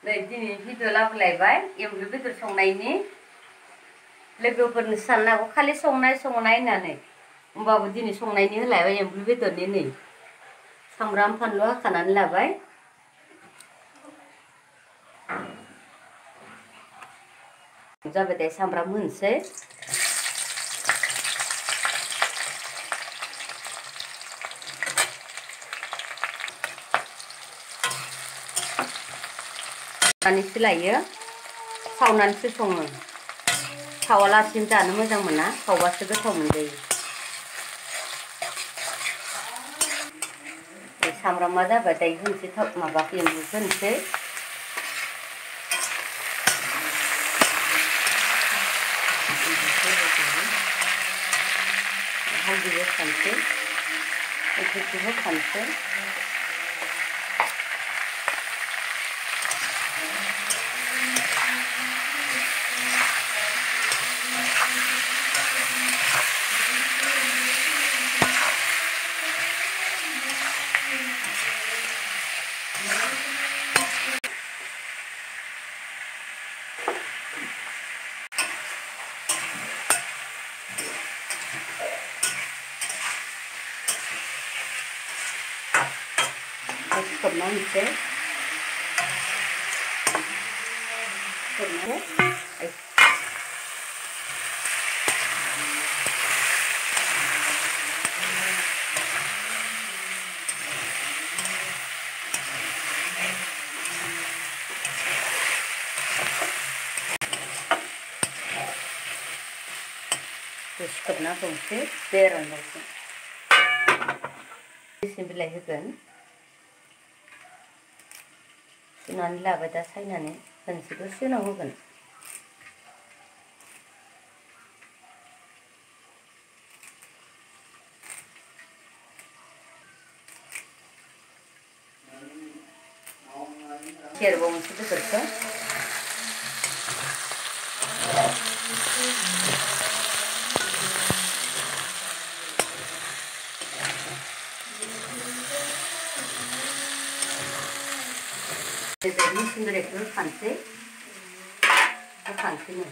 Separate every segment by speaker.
Speaker 1: नै दिनै भिडिअ लाबोलायबाय एम्बु बेदर संनायनि लोगोफोरनो साननो हागौ खालि संनाय होननानै होमबाबो दिनै संनायनि होलायबाय एम्बु बेदरनि नै सामब्राम फानलु हाखानानै लाबाय जाबाय दे सामब्राम होनोसै सावनानैसो लायो सावनानैसो सङो सावालासिनो जानो मोजां मोना सावबासो गोथाव मोनजायो सामब्रामा जाबाय दायो होनोसै थाव माबाखौ एम्बुखौ होनोसै हालदैबो होखानोसै संख्रिखौबो होखानोसै खोबना होनोसै खोबनानै दसे खोबना दोनसै दै रानजासिम मेसिन बिलाइ होगोन सुनानै लाबाय दा सायनानै होनोसै दसे उनाव होगोन सेरबावनोसै बेदरखौ मेसिन बिलाइखौ होखानोसै होखानोसैनो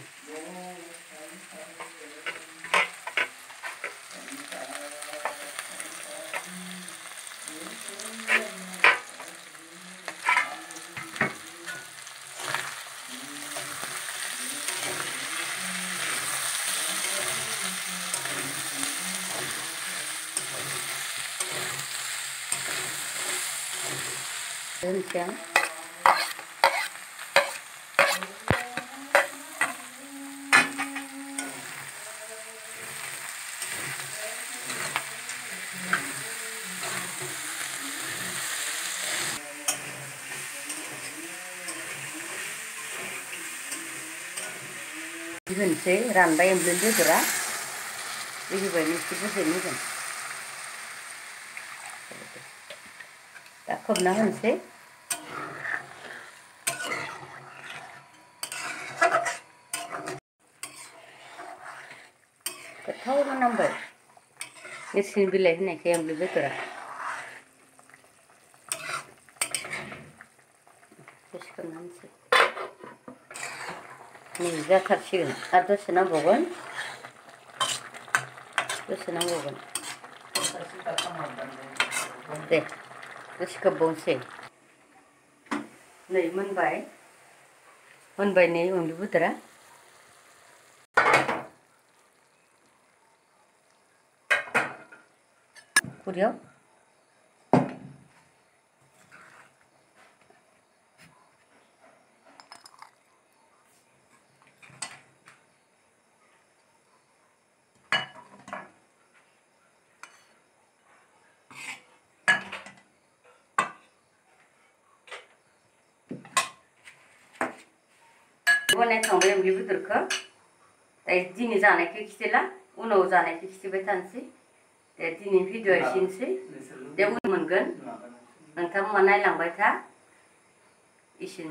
Speaker 1: दोनसै आं होनोसै रानबाय एम्बुनि बेदरा होबाय एसे बुरजायैनो होगोन दा खोबना होनोसै गोथाव मोनामबाय मेसिन बिलाइ होनायखाय एम्बु बेदरा दसे खोबना होनोसै नै जाथारसिगोन आरो दसे नांबावगोन दे दसे खोबबावनोसै नै मोनबाय नै एम्बु बेदरा खुरियाव बनायखांबाय एम्बु बेदरखौ दायो दिनै जानायखौ खिथाला उनाव जानायखौ खिथाबाय थानोसै दे दिनै भिडिअ एसेनोसै दे उनाव मोनगोन नोंथांमोना नायलांबाय था एसेनोसै